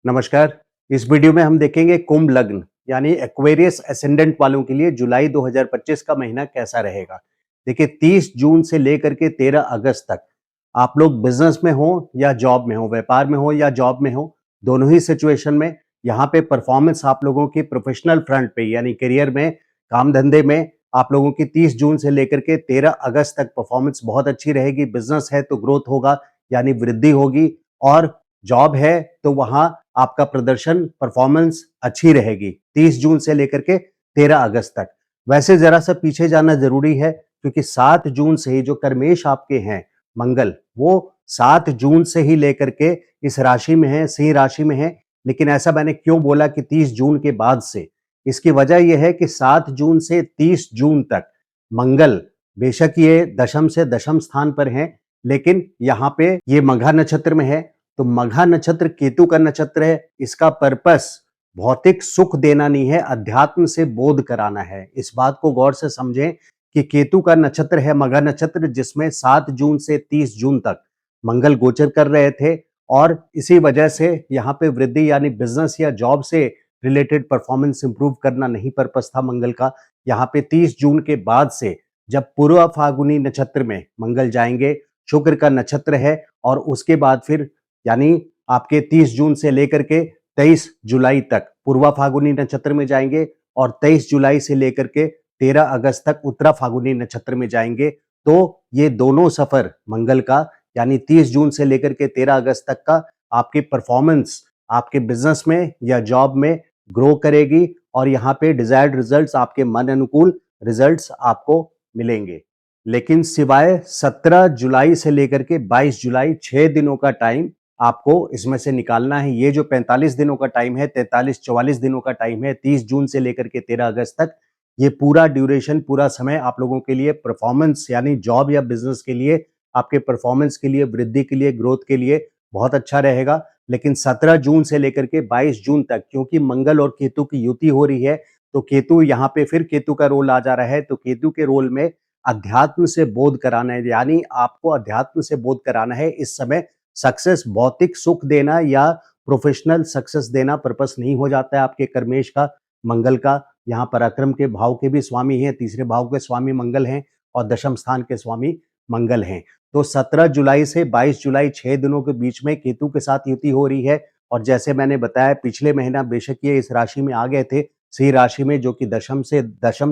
नमस्कार। इस वीडियो में हम देखेंगे कुंभ लग्न यानी एक्वेरियस एसेंडेंट वालों के लिए जुलाई 2025 का महीना कैसा रहेगा। देखिए 30 जून से लेकर के 13 अगस्त तक आप लोग बिजनेस में हो या जॉब में हो, व्यापार में हो या जॉब में हो, दोनों ही सिचुएशन में यहाँ पे परफॉर्मेंस आप लोगों की प्रोफेशनल फ्रंट पे यानी करियर में, काम धंधे में आप लोगों की 30 जून से लेकर के 13 अगस्त तक परफॉर्मेंस बहुत अच्छी रहेगी। बिजनेस है तो ग्रोथ होगा यानी वृद्धि होगी, और जॉब है तो वहां आपका प्रदर्शन परफॉर्मेंस अच्छी रहेगी 30 जून से लेकर के 13 अगस्त तक। वैसे जरा सा पीछे जाना जरूरी है क्योंकि 7 जून से ही जो कर्मेश आपके हैं मंगल, वो 7 जून से ही लेकर के इस राशि में है, सिंह राशि में है। लेकिन ऐसा मैंने क्यों बोला कि 30 जून के बाद से, इसकी वजह यह है कि 7 जून से 30 जून तक मंगल, बेशक ये दशम से दशम स्थान पर है, लेकिन यहाँ पे ये मघा नक्षत्र में है। तो मघा नक्षत्र केतु का नक्षत्र है। इसका पर्पस भौतिक सुख देना नहीं है, अध्यात्म से बोध कराना है। इस बात को गौर से समझें कि केतु का नक्षत्र है मघा नक्षत्र, जिसमें 7 जून से 30 जून तक मंगल गोचर कर रहे थे, और इसी वजह से यहाँ पे वृद्धि यानी बिजनेस या जॉब से रिलेटेड परफॉर्मेंस इंप्रूव करना नहीं पर्पस था मंगल का। यहाँ पे 30 जून के बाद से जब पूर्व फागुनी नक्षत्र में मंगल जाएंगे, शुक्र का नक्षत्र है, और उसके बाद फिर यानी आपके 30 जून से लेकर के 23 जुलाई तक पूर्वा फागुनी नक्षत्र में जाएंगे, और 23 जुलाई से लेकर के 13 अगस्त तक उत्तरा फागुनी नक्षत्र में जाएंगे। तो ये दोनों सफर मंगल का यानी 30 जून से लेकर के 13 अगस्त तक का आपकी परफॉर्मेंस आपके बिजनेस में या जॉब में ग्रो करेगी, और यहाँ पे डिजायर्ड रिजल्ट्स, आपके मन अनुकूल रिजल्ट्स आपको मिलेंगे। लेकिन सिवाय 17 जुलाई से लेकर के 22 जुलाई 6 दिनों का टाइम आपको इसमें से निकालना है। ये जो 45 दिनों का टाइम है, 43-44 दिनों का टाइम है, 30 जून से लेकर के 13 अगस्त तक, ये पूरा ड्यूरेशन, पूरा समय आप लोगों के लिए परफॉर्मेंस यानी जॉब या बिजनेस के लिए, आपके परफॉर्मेंस के लिए, वृद्धि के लिए, ग्रोथ के लिए बहुत अच्छा रहेगा। लेकिन 17 जून से लेकर के 22 जून तक, क्योंकि मंगल और केतु की युति हो रही है, तो केतु यहाँ पे फिर केतु का रोल आ जा रहा है। तो केतु के रोल में अध्यात्म से बोध कराना है, यानी आपको अध्यात्म से बोध कराना है। इस समय सक्सेस, भौतिक सुख देना या प्रोफेशनल सक्सेस देना पर्पस नहीं हो जाता है आपके कर्मेश का, मंगल का। यहाँ पराक्रम के भाव के भी स्वामी हैं, तीसरे भाव के स्वामी मंगल हैं, और दशम स्थान के स्वामी मंगल हैं। तो 17 जुलाई से 22 जुलाई 6 दिनों के बीच में केतु के साथ युति हो रही है। और जैसे मैंने बताया पिछले महीना बेशक ये इस राशि में आ गए थे, सिंह राशि में, जो कि दशम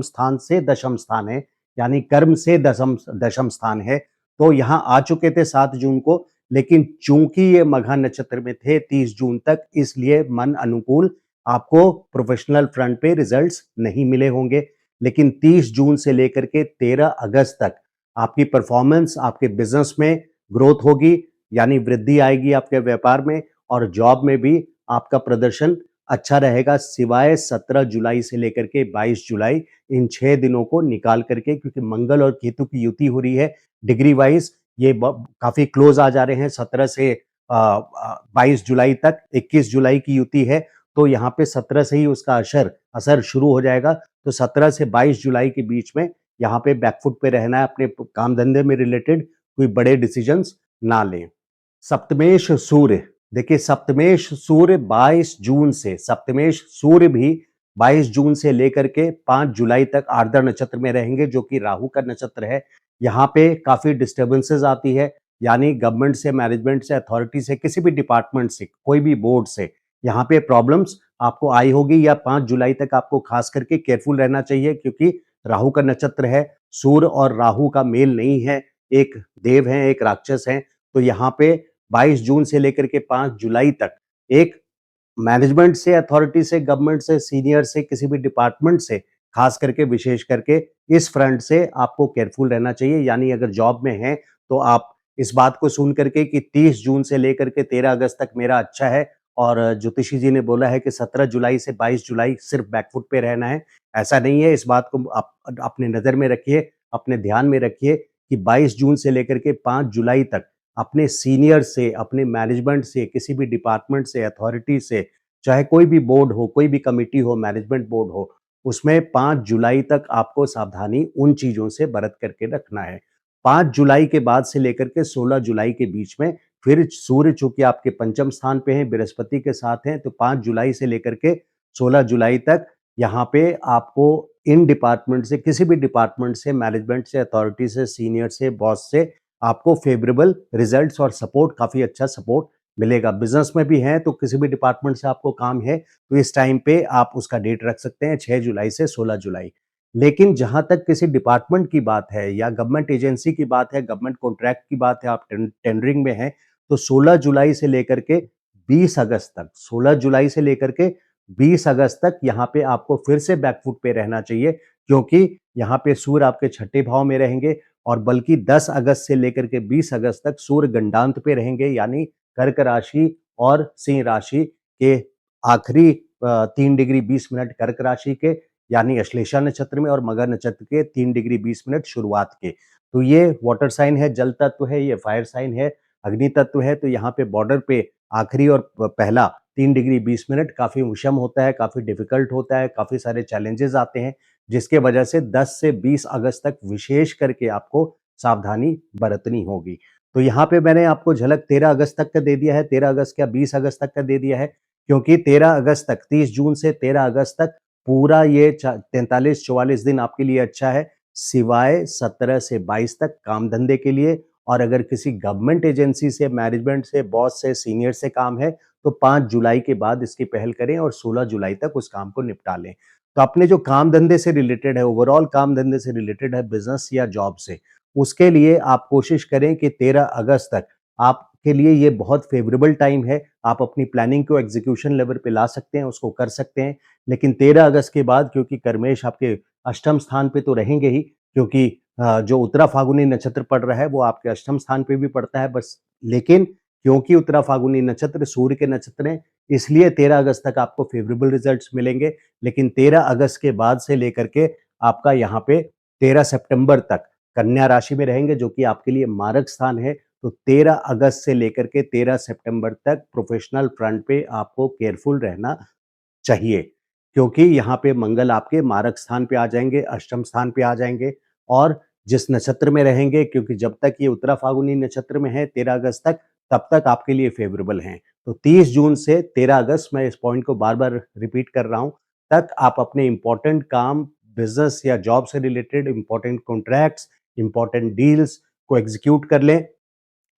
स्थान से दशम स्थान है, यानी कर्म से दशम दशम स्थान है। तो यहाँ आ चुके थे 7 जून को, लेकिन चूंकि ये मघा नक्षत्र में थे 30 जून तक, इसलिए मन अनुकूल आपको प्रोफेशनल फ्रंट पे रिजल्ट्स नहीं मिले होंगे। लेकिन 30 जून से लेकर के 13 अगस्त तक आपकी परफॉर्मेंस, आपके बिजनेस में ग्रोथ होगी, यानी वृद्धि आएगी आपके व्यापार में, और जॉब में भी आपका प्रदर्शन अच्छा रहेगा, सिवाय 17 जुलाई से लेकर के 22 जुलाई, इन 6 दिनों को निकाल करके, क्योंकि मंगल और केतु की युति हो रही है। डिग्री वाइज ये काफी क्लोज आ जा रहे हैं। 17 से 22 जुलाई तक 21 जुलाई की युति है, तो यहाँ पे 17 से ही उसका असर शुरू हो जाएगा। तो 17 से 22 जुलाई के बीच में यहाँ पे बैकफुट पे रहना है, अपने काम धंधे में रिलेटेड कोई बड़े डिसीजंस ना लें। सप्तमेश सूर्य, देखिए सप्तमेश सूर्य 22 जून से, सप्तमेश सूर्य भी 22 जून से लेकर के 5 जुलाई तक आर्द्र नक्षत्र में रहेंगे, जो कि राहु का नक्षत्र है। यहाँ पे काफी डिस्टर्बेंसेस आती है, यानी गवर्नमेंट से, मैनेजमेंट से, अथॉरिटी से, किसी भी डिपार्टमेंट से, कोई भी बोर्ड से यहाँ पे प्रॉब्लम्स आपको आई होगी, या 5 जुलाई तक आपको खास करके केयरफुल रहना चाहिए, क्योंकि राहु का नक्षत्र है। सूर्य और राहु का मेल नहीं है, एक देव है, एक राक्षस है। तो यहाँ पे 22 जून से लेकर के 5 जुलाई तक एक मैनेजमेंट से, अथॉरिटी से, गवर्नमेंट से, सीनियर से, किसी भी डिपार्टमेंट से, खास करके विशेष करके इस फ्रंट से आपको केयरफुल रहना चाहिए। यानी अगर जॉब में हैं तो आप इस बात को सुन करके कि 30 जून से लेकर के 13 अगस्त तक मेरा अच्छा है, और ज्योतिषी जी ने बोला है कि 17 जुलाई से 22 जुलाई सिर्फ बैकफुट पे रहना है, ऐसा नहीं है। इस बात को आप अपने नजर में रखिए, अपने ध्यान में रखिए कि 22 जून से लेकर के 5 जुलाई तक अपने सीनियर से, अपने मैनेजमेंट से, किसी भी डिपार्टमेंट से, अथॉरिटी से, चाहे कोई भी बोर्ड हो, कोई भी कमिटी हो, मैनेजमेंट बोर्ड हो, उसमें 5 जुलाई तक आपको सावधानी उन चीजों से बरत करके रखना है। 5 जुलाई के बाद से लेकर के 16 जुलाई के बीच में फिर सूर्य चूंकि आपके पंचम स्थान पे हैं, बृहस्पति के साथ हैं, तो 5 जुलाई से लेकर के 16 जुलाई तक यहाँ पे आपको इन डिपार्टमेंट से, किसी भी डिपार्टमेंट से, मैनेजमेंट से, अथॉरिटी से, सीनियर से, बॉस से आपको फेवरेबल रिजल्ट्स और सपोर्ट, काफी अच्छा सपोर्ट मिलेगा। बिजनेस में भी है तो किसी भी डिपार्टमेंट से आपको काम है तो इस टाइम पे आप उसका डेट रख सकते हैं 6 जुलाई से 16 जुलाई। लेकिन जहां तक किसी डिपार्टमेंट की बात है या गवर्नमेंट एजेंसी की बात है, गवर्नमेंट कॉन्ट्रैक्ट की बात है, आप टेंडरिंग में हैं, तो 16 जुलाई से लेकर के 20 अगस्त तक, 16 जुलाई से लेकर के 20 अगस्त तक यहाँ पे आपको फिर से बैकफुट पे रहना चाहिए, क्योंकि यहाँ पे सूर्य आपके छठे भाव में रहेंगे और बल्कि 10 अगस्त से लेकर के 20 अगस्त तक सूर्य गंडांत पे रहेंगे, यानी कर्क राशि और सिंह राशि के आखिरी 3 डिग्री 20 मिनट कर्क राशि के, यानी अश्लेषा नक्षत्र में, और मगर नक्षत्र के 3 डिग्री 20 मिनट शुरुआत के। तो ये वाटर साइन है, जल तत्व है, ये फायर साइन है, अग्नि तत्व है, तो यहाँ पे बॉर्डर पे आखिरी और पहला 3 डिग्री 20 मिनट काफी विषम होता है, काफी डिफिकल्ट होता है, काफी सारे चैलेंजेस आते हैं, जिसके वजह से 10 से 20 अगस्त तक विशेष करके आपको सावधानी बरतनी होगी। तो यहाँ पे मैंने आपको झलक 13 अगस्त तक का दे दिया है, 13 अगस्त क्या 20 अगस्त तक का दे दिया है, क्योंकि 13 अगस्त तक, 30 जून से 13 अगस्त तक पूरा ये 43-44 दिन आपके लिए अच्छा है, सिवाय 17 से 22 तक काम धंधे के लिए। और अगर किसी गवर्नमेंट एजेंसी से, मैनेजमेंट से, बॉस से, सीनियर से काम है तो 5 जुलाई के बाद इसकी पहल करें और 16 जुलाई तक उस काम को निपटा लें। तो अपने जो काम धंधे से रिलेटेड है, ओवरऑल काम धंधे से रिलेटेड है, बिजनेस या जॉब से, उसके लिए आप कोशिश करें कि 13 अगस्त तक आपके लिए ये बहुत फेवरेबल टाइम है। आप अपनी प्लानिंग को एग्जीक्यूशन लेवल पे ला सकते हैं, उसको कर सकते हैं। लेकिन 13 अगस्त के बाद, क्योंकि कर्मेश आपके अष्टम स्थान पे तो रहेंगे ही, क्योंकि जो उत्तरा फाल्गुनी नक्षत्र पड़ रहा है वो आपके अष्टम स्थान पे भी पड़ता है बस। लेकिन क्योंकि उत्तरा फाल्गुनी नक्षत्र सूर्य के नक्षत्र हैं, इसलिए 13 अगस्त तक आपको फेवरेबल रिजल्ट्स मिलेंगे। लेकिन 13 अगस्त के बाद से लेकर के आपका यहाँ पे 13 सितंबर तक कन्या राशि में रहेंगे, जो कि आपके लिए मारक स्थान है। तो 13 अगस्त से लेकर के 13 सितंबर तक प्रोफेशनल फ्रंट पे आपको केयरफुल रहना चाहिए, क्योंकि यहाँ पे मंगल आपके मारक स्थान पे आ जाएंगे, अष्टम स्थान पे आ जाएंगे, और जिस नक्षत्र में रहेंगे, क्योंकि जब तक ये उत्तरा फाल्गुनी नक्षत्र में है 13 अगस्त तक, तब तक आपके लिए फेवरेबल हैं। तो 30 जून से 13 अगस्त, मैं इस पॉइंट को बार बार रिपीट कर रहा हूं, तक आप अपने इंपॉर्टेंट काम, बिजनेस या जॉब से related important contracts, important deals को एग्जीक्यूट कर लें।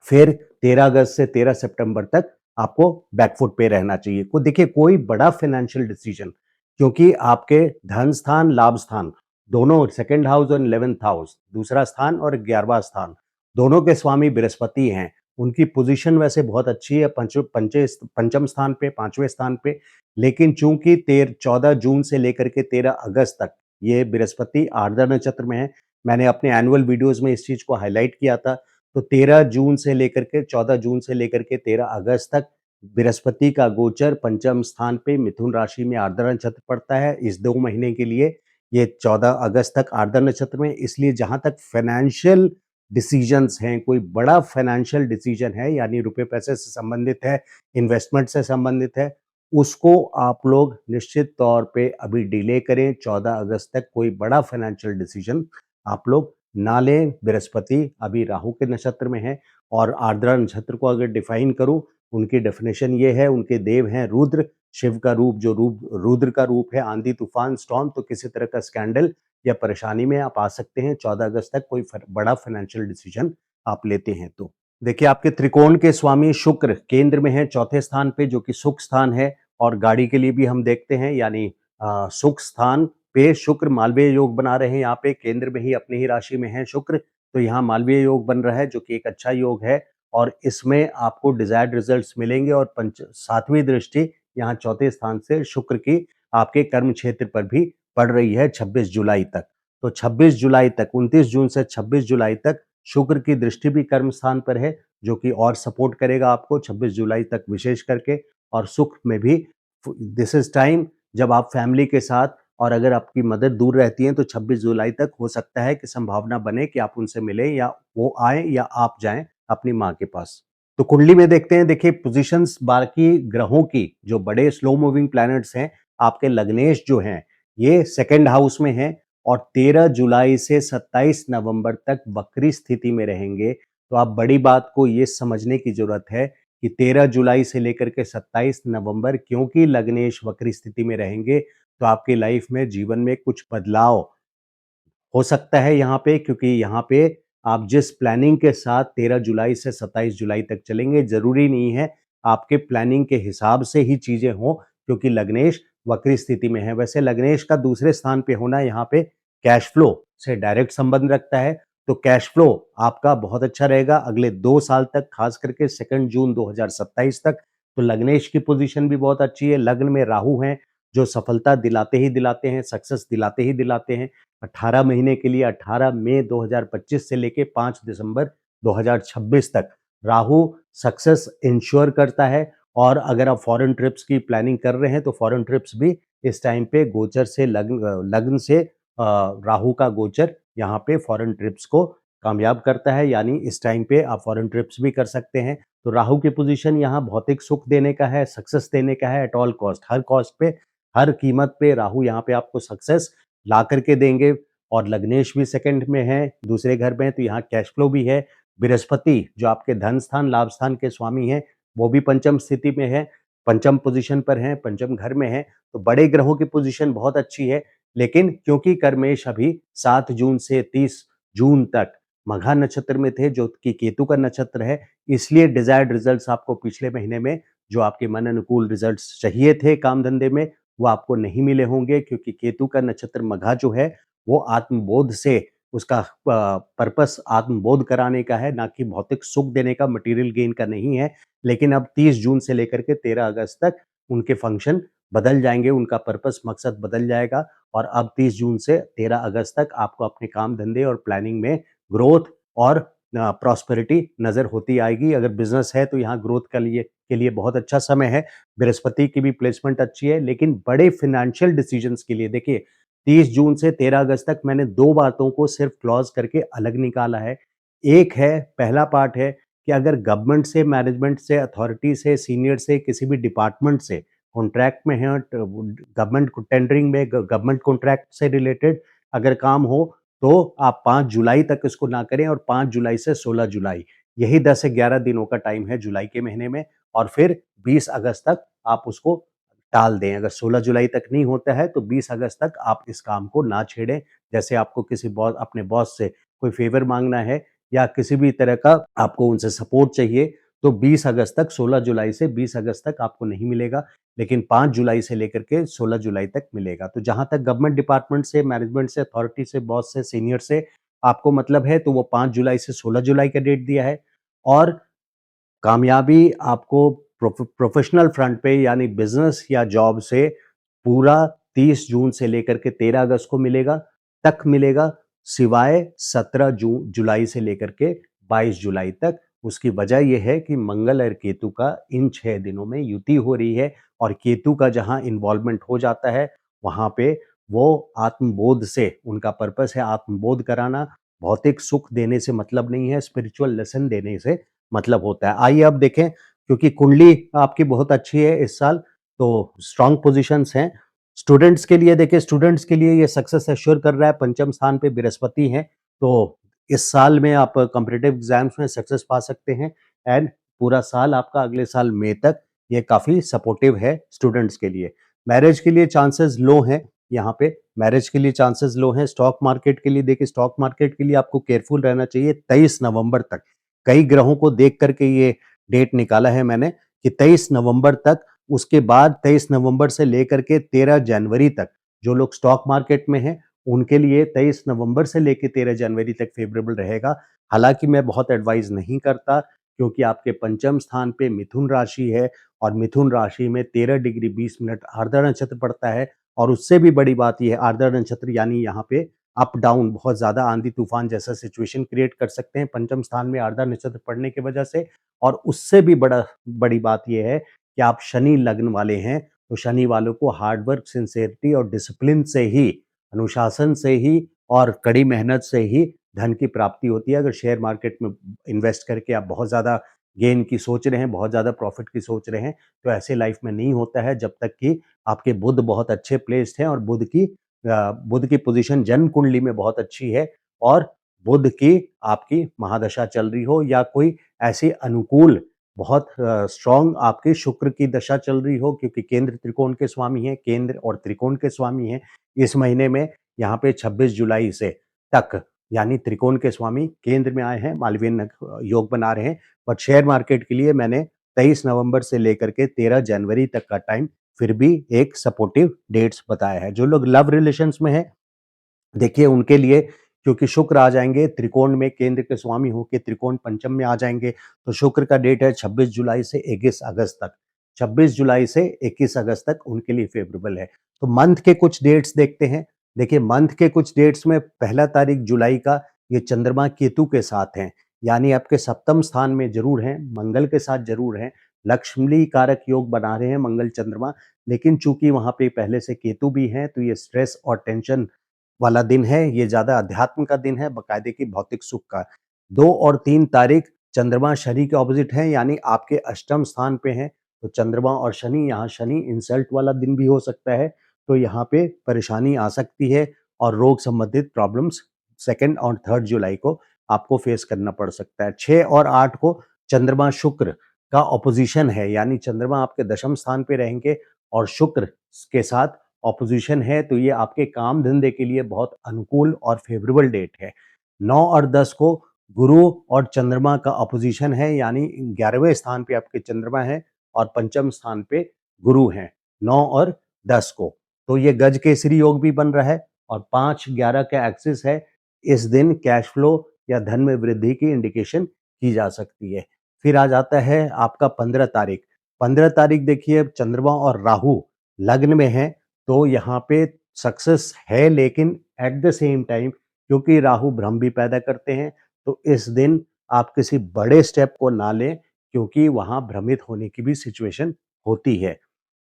फिर 13 अगस्त से 13 सितंबर तक आपको बैकफुट पे रहना चाहिए। को देखिए, कोई बड़ा फाइनेंशियल डिसीजन, क्योंकि आपके धन स्थान, लाभ स्थान दोनों, सेकंड हाउस और 11th हाउस, दूसरा स्थान और 11वां स्थान, दोनों के स्वामी बृहस्पति हैं। उनकी पोजीशन वैसे बहुत अच्छी है, पंचम स्थान पे, 5वें स्थान पे। लेकिन चूंकि 14 जून से लेकर के 13 अगस्त तक ये बृहस्पति आर्द्रा नक्षत्र में है, मैंने अपने एनुअल वीडियोज में इस चीज को हाईलाइट किया था। तो 13 जून से लेकर के 14 जून से लेकर के 13 अगस्त तक बृहस्पति का गोचर पंचम स्थान पे मिथुन राशि में आर्द्रा नक्षत्र पड़ता है इस 2 महीने के लिए। ये 14 अगस्त तक आर्द्रा नक्षत्र में, इसलिए जहां तक फाइनेंशियल डिसीजंस हैं, कोई बड़ा फाइनेंशियल डिसीजन है, यानी रुपए पैसे से संबंधित है, इन्वेस्टमेंट से संबंधित है, उसको आप लोग निश्चित तौर पे अभी डिले करें। 14 अगस्त तक कोई बड़ा फाइनेंशियल डिसीजन आप लोग ना लें। बृहस्पति अभी राहु के नक्षत्र में है, और आर्द्रा नक्षत्र को अगर डिफाइन करूं, उनकी डेफिनेशन ये है, उनके देव हैं रुद्र, शिव का रूप जो रुद्र का रूप है आंधी तूफान स्टॉर्म, तो किसी तरह का स्कैंडल या परेशानी में आप आ सकते हैं 14 अगस्त तक कोई बड़ा फाइनेंशियल डिसीजन आप लेते हैं तो। देखिए, आपके त्रिकोण के स्वामी शुक्र केंद्र में है, चौथे स्थान पे, जो कि सुख स्थान है, और गाड़ी के लिए भी हम देखते हैं, यानी सुख स्थान पे शुक्र मालवीय योग बना रहे हैं। यहाँ पे केंद्र में ही, अपनी ही राशि में है शुक्र, तो यहाँ मालवीय योग बन रहा है, जो कि एक अच्छा योग है, और इसमें आपको डिजायर्ड रिजल्ट्स मिलेंगे। और 7वीं दृष्टि यहाँ चौथे स्थान से शुक्र की आपके कर्म क्षेत्र पर भी पड़ रही है 26 जुलाई तक। तो 26 जुलाई तक, 29 जून से 26 जुलाई तक शुक्र की दृष्टि भी कर्म स्थान पर है, जो कि और सपोर्ट करेगा आपको 26 जुलाई तक विशेष करके। और सुख में भी दिस इज टाइम जब आप फैमिली के साथ, और अगर आपकी मदर दूर रहती है, तो 26 जुलाई तक हो सकता है कि संभावना बने कि आप उनसे मिलें, या वो आए या आप जाएं अपनी माँ के पास। तो कुंडली में देखते हैं, देखिए पोजीशंस बाकी ग्रहों की, जो बड़े स्लो मूविंग प्लैनेट्स हैं, आपके लग्नेश जो हैं, ये सेकंड हाउस में हैं, और 13 जुलाई से 27 नवंबर तक वक्री स्थिति में रहेंगे। तो आप बड़ी बात को ये समझने की ज़रूरत है कि 13 जुलाई से लेकर के 27 नवंबर क्योंकि लग्नेश वक्री स्थिति में रहेंगे, तो आपकी लाइफ में जीवन में कुछ बदलाव हो सकता है यहाँ पे, क्योंकि यहाँ पे आप जिस प्लानिंग के साथ 13 जुलाई से 27 जुलाई तक चलेंगे, ज़रूरी नहीं है आपके प्लानिंग के हिसाब से ही चीज़ें हों, क्योंकि लग्नेश वक्री स्थिति में है। वैसे लग्नेश का दूसरे स्थान पे होना यहाँ पे कैश फ्लो से डायरेक्ट संबंध रखता है, तो कैश फ्लो आपका बहुत अच्छा रहेगा अगले 2 साल तक, खास करके 2 जून 2027 तक। तो लग्नेश की पोज़ीशन भी बहुत अच्छी है, लग्न में राहु हैं, जो सफलता दिलाते ही दिलाते हैं, सक्सेस दिलाते ही दिलाते हैं। 18 महीने के लिए 18 मई 2025 से लेके 5 दिसंबर 2026 तक राहु सक्सेस इंश्योर करता है। और अगर आप फॉरेन ट्रिप्स की प्लानिंग कर रहे हैं तो फॉरेन ट्रिप्स भी इस टाइम पे गोचर से लग्न से राहु का गोचर यहाँ पे फॉरेन ट्रिप्स को कामयाब करता है, यानी इस टाइम पे आप फॉरेन ट्रिप्स भी कर सकते हैं। तो राहु की पोजीशन यहाँ भौतिक सुख देने का है, सक्सेस देने का है, at all cost, her cost पे, हर कीमत पे राहु यहाँ पे आपको सक्सेस ला करके देंगे। और लग्नेश भी सेकंड में है, दूसरे घर में है, तो यहाँ कैश फ्लो भी है। बृहस्पति जो आपके धन स्थान लाभ स्थान के स्वामी हैं, वो भी पंचम स्थिति में है, पंचम पोजीशन पर हैं, पंचम घर में है। तो बड़े ग्रहों की पोजीशन बहुत अच्छी है। लेकिन क्योंकि कर्मेश अभी 7 जून से 30 जून तक मघा नक्षत्र में थे, जो कि केतु का नक्षत्र है, इसलिए डिजायर्ड रिजल्ट्स आपको पिछले महीने में जो आपके मन अनुकूल रिजल्ट्स चाहिए थे काम धंधे में, वो आपको नहीं मिले होंगे, क्योंकि केतु का नक्षत्र मघा जो है वो आत्मबोध से, उसका पर्पस आत्मबोध कराने का है, ना कि भौतिक सुख देने का, मटेरियल गेन का नहीं है। लेकिन अब 30 जून से लेकर के 13 अगस्त तक उनके फंक्शन बदल जाएंगे, उनका पर्पस मकसद बदल जाएगा। और अब 30 जून से 13 अगस्त तक आपको अपने काम धंधे और प्लानिंग में ग्रोथ और प्रॉस्पेरिटी नजर होती आएगी। अगर बिजनेस है तो यहाँ ग्रोथ के लिए बहुत अच्छा समय है। बृहस्पति की भी प्लेसमेंट अच्छी है। लेकिन बड़े फाइनेंशियल डिसीजंस के लिए देखिए, 30 जून से 13 अगस्त तक मैंने दो बातों को सिर्फ क्लॉज करके अलग निकाला है। एक है, पहला पार्ट है कि अगर गवर्नमेंट से, मैनेजमेंट से, अथॉरिटी से, सीनियर से, किसी भी डिपार्टमेंट से कॉन्ट्रैक्ट में है, गवर्नमेंट टेंडरिंग में, गवर्नमेंट कॉन्ट्रैक्ट से रिलेटेड अगर काम हो, तो आप 5 जुलाई तक इसको ना करें, और 5 जुलाई से 16 जुलाई, यही 10 से 11 दिनों का टाइम है जुलाई के महीने में। और फिर 20 अगस्त तक आप उसको टाल दें। अगर 16 जुलाई तक नहीं होता है तो 20 अगस्त तक आप इस काम को ना छेड़ें। जैसे आपको किसी बॉस, अपने बॉस से कोई फेवर मांगना है या किसी भी तरह का आपको उनसे सपोर्ट चाहिए, तो 20 अगस्त तक, 16 जुलाई से 20 अगस्त तक आपको नहीं मिलेगा, लेकिन 5 जुलाई से लेकर के 16 जुलाई तक मिलेगा। तो जहाँ तक गवर्नमेंट डिपार्टमेंट से, मैनेजमेंट से, अथॉरिटी से, बॉस से, सीनियर से आपको मतलब है, तो वो 5 जुलाई से 16 जुलाई का डेट दिया है। और कामयाबी आपको प्रोफेशनल फ्रंट पे, यानी बिजनेस या जॉब से, पूरा 30 जून से लेकर के 13 अगस्त को मिलेगा, तक मिलेगा, सिवाय 17 जुलाई से लेकर के 22 जुलाई तक। उसकी वजह यह है कि मंगल और केतु का इन 6 दिनों में युति हो रही है, और केतु का जहां इन्वॉल्वमेंट हो जाता है, वहां पे वो आत्मबोध से, उनका पर्पस है आत्मबोध कराना, भौतिक सुख देने से मतलब नहीं है, स्पिरिचुअल लेसन देने से मतलब होता है। आइए अब देखें, क्योंकि कुंडली आपकी बहुत अच्छी है इस साल, तो स्ट्रांग पोजीशंस हैं। स्टूडेंट्स के लिए देखिए, स्टूडेंट्स के लिए ये सक्सेस एश्योर कर रहा है, पंचम स्थान पे बृहस्पति हैं, तो इस साल में आप कॉम्पिटिटिव एग्जाम्स में सक्सेस पा सकते हैं। एंड पूरा साल आपका अगले साल मई तक ये काफ़ी सपोर्टिव है स्टूडेंट्स के लिए। मैरिज के लिए चांसेस लो हैं यहाँ पे, मैरिज के लिए चांसेस लो हैं। स्टॉक मार्केट के लिए देखिए, स्टॉक मार्केट के लिए आपको केयरफुल रहना चाहिए 23 नवंबर तक। कई ग्रहों को देख करके ये डेट निकाला है मैंने कि 23 नवंबर तक, उसके बाद 23 नवंबर से लेकर के 13 जनवरी तक जो लोग स्टॉक मार्केट में हैं, उनके लिए 23 नवंबर से लेकर 13 जनवरी तक फेवरेबल रहेगा। हालांकि मैं बहुत एडवाइज नहीं करता, क्योंकि आपके पंचम स्थान पे मिथुन राशि है, और मिथुन राशि में 13 डिग्री 20 मिनट आर्द्रा नक्षत्र पड़ता है। और उससे भी बड़ी बात यह है, आर्द्रा नक्षत्र यानी यहाँ पे अप डाउन, बहुत ज्यादा आंधी तूफान जैसा सिचुएशन क्रिएट कर सकते हैं पंचम स्थान में आर्द्रा नक्षत्र पड़ने की वजह से। और उससे भी बड़ी बात यह है कि आप शनि लग्न वाले हैं, तो शनि वालों को हार्ड वर्क, सिंसेरिटी और डिसिप्लिन से ही, अनुशासन से ही और कड़ी मेहनत से ही धन की प्राप्ति होती है। अगर शेयर मार्केट में इन्वेस्ट करके आप बहुत ज़्यादा गेन की सोच रहे हैं, बहुत ज़्यादा प्रॉफिट की सोच रहे हैं, तो ऐसे लाइफ में नहीं होता है, जब तक कि आपके बुध बहुत अच्छे प्लेस्ड हैं। और बुध की पोजीशन जन्म कुंडली में बहुत अच्छी है, और बुध की आपकी महादशा चल रही हो या कोई ऐसी अनुकूल बहुत स्ट्रॉन्ग आपके शुक्र की दशा चल रही हो, क्योंकि केंद्र त्रिकोण के स्वामी हैं, केंद्र और त्रिकोण के स्वामी हैं इस महीने में। यहाँ पे 26 जुलाई से तक यानी त्रिकोण के स्वामी केंद्र में आए हैं, मालवीय योग बना रहे हैं। बट शेयर मार्केट के लिए मैंने 23 नवंबर से लेकर के 13 जनवरी तक का टाइम फिर भी एक सपोर्टिव डेट्स बताया है। जो लोग लव रिलेशंस में हैं, देखिए उनके लिए, क्योंकि शुक्र आ जाएंगे त्रिकोण में, केंद्र के स्वामी होकर त्रिकोण पंचम में आ जाएंगे, तो शुक्र का डेट है 26 जुलाई से 21 अगस्त तक। 26 जुलाई से 21 अगस्त तक उनके लिए फेवरेबल है। तो मंथ के कुछ डेट्स देखते हैं। देखिए मंथ के कुछ डेट्स में पहला तारीख जुलाई का ये चंद्रमा केतु के साथ हैं, यानी आपके सप्तम स्थान में जरूर हैं, मंगल के साथ जरूर हैं, लक्ष्मी कारक योग बना रहे हैं मंगल चंद्रमा। लेकिन चूंकि वहां पे पहले से केतु भी हैं, तो ये स्ट्रेस और टेंशन वाला दिन है, ये ज़्यादा अध्यात्म का दिन है, बाकायदे की भौतिक सुख का। 2 और 3 तारीख चंद्रमा शनि के ऑपोजिट हैं, यानी आपके अष्टम स्थान पे हैं, तो चंद्रमा और शनि, यहाँ शनि इंसल्ट वाला दिन भी हो सकता है, तो यहाँ पे परेशानी आ सकती है और रोग संबंधित प्रॉब्लम्स 2 और 3 जुलाई को आपको फेस करना पड़ सकता है। 6 और 8 को चंद्रमा शुक्र का ऑपोजिशन है, यानी चंद्रमा आपके दशम स्थान पे रहेंगे और शुक्र के साथ ऑपोजिशन है, तो ये आपके काम धंधे के लिए बहुत अनुकूल और फेवरेबल डेट है। 9 और 10 को गुरु और चंद्रमा का ऑपोजिशन है, यानी 11वें स्थान पे आपके चंद्रमा है और पंचम स्थान पे गुरु हैं 9 और 10 को। तो ये गज केसरी योग भी बन रहा है और 5-11 का एक्सिस है। इस दिन कैश फ्लो या धन में वृद्धि की इंडिकेशन की जा सकती है। फिर आ जाता है आपका 15 तारीख। 15 तारीख देखिए चंद्रमा और राहु लग्न में है, तो यहाँ पे सक्सेस है, लेकिन एट द सेम टाइम क्योंकि राहु भ्रम भी पैदा करते हैं, तो इस दिन आप किसी बड़े स्टेप को ना लें, क्योंकि वहाँ भ्रमित होने की भी सिचुएशन होती है।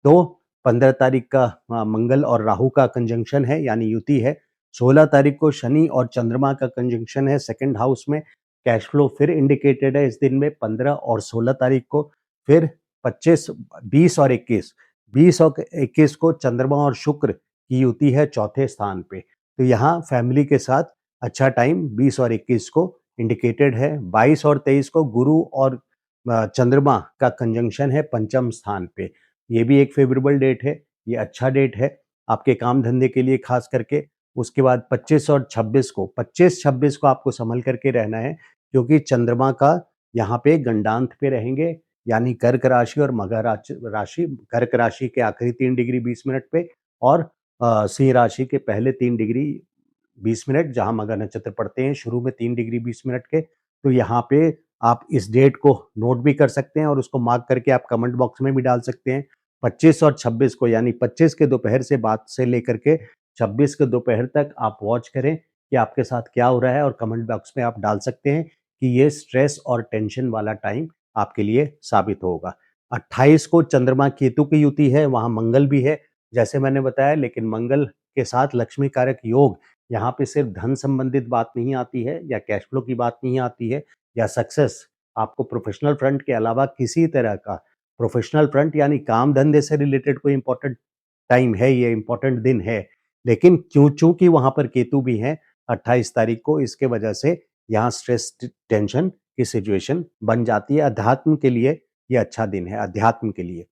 तो 15 तारीख का मंगल और राहु का कंजंक्शन है, यानी युति है। 16 तारीख को शनि और चंद्रमा का कंजंक्शन है सेकंड हाउस में, कैश फ्लो फिर इंडिकेटेड है इस दिन में। 15 और 16 तारीख को फिर 25, 20 और 21, 20 और 21 को चंद्रमा और शुक्र की युति है चौथे स्थान पे, तो यहाँ फैमिली के साथ अच्छा टाइम 20 और 21 को इंडिकेटेड है। 22 और 23 को गुरु और चंद्रमा का कंजंक्शन है पंचम स्थान पे, ये भी एक फेवरेबल डेट है, ये अच्छा डेट है आपके काम धंधे के लिए खास करके। उसके बाद 25 और 26 को, 25-26 को आपको संभल करके रहना है, क्योंकि चंद्रमा का यहाँ पे गंडांत पे रहेंगे, यानी कर्क राशि और मकर राशि। कर्क राशि के आखिरी 3 डिग्री 20 मिनट पे और सिंह राशि के पहले 3 डिग्री 20 मिनट, जहां मगर नक्षत्र पड़ते हैं शुरू में 3 डिग्री 20 मिनट के। तो यहाँ पे आप इस डेट को नोट भी कर सकते हैं और उसको मार्क करके आप कमेंट बॉक्स में भी डाल सकते हैं। 25 और 26 को, यानी 25 के दोपहर से बाद से लेकर के 26 के दोपहर तक आप वॉच करें कि आपके साथ क्या हो रहा है, और कमेंट बॉक्स में आप डाल सकते हैं कि ये स्ट्रेस और टेंशन वाला टाइम आपके लिए साबित होगा। 28 को चंद्रमा केतु की युति है, वहां मंगल भी है जैसे मैंने बताया, लेकिन मंगल के साथ लक्ष्मी कारक योग, यहाँ पे सिर्फ धन संबंधित बात नहीं आती है या कैश फ्लो की बात नहीं आती है या सक्सेस, आपको प्रोफेशनल फ्रंट के अलावा किसी तरह का प्रोफेशनल फ्रंट यानी काम धंधे से रिलेटेड कोई इंपॉर्टेंट टाइम है, ये इंपॉर्टेंट दिन है। लेकिन चूंकि वहां पर केतु भी है 28 तारीख को, इसके वजह से यहाँ स्ट्रेस टेंशन की सिचुएशन बन जाती है। अध्यात्म के लिए ये अच्छा दिन है, अध्यात्म के लिए।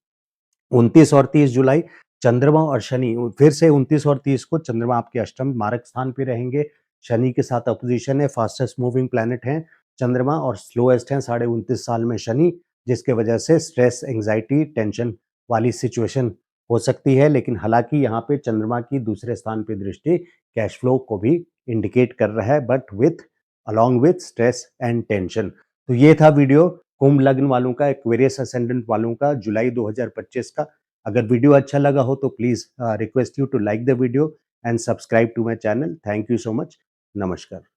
29 और 30 जुलाई चंद्रमा और शनि, फिर से 29 और 30 को चंद्रमा आपके अष्टम मारक स्थान पे रहेंगे, शनि के साथ अपोजिशन है, फास्टेस्ट मूविंग प्लैनेट है चंद्रमा और स्लोएस्ट है 29.5 साल में शनि, जिसके वजह से स्ट्रेस, एंग्जाइटी, टेंशन वाली सिचुएशन हो सकती है। लेकिन हालांकि यहाँ पे चंद्रमा की दूसरे स्थान पे दृष्टि कैश फ्लो को भी इंडिकेट कर रहा है, but with along with stress and tension. तो ये था वीडियो कुंभ लग्न वालों का, एक्वेरियस असेंडेंट वालों का जुलाई 2025 का। अगर वीडियो अच्छा लगा हो तो please request you to like the video and subscribe to my channel. Thank you so much. नमस्कार।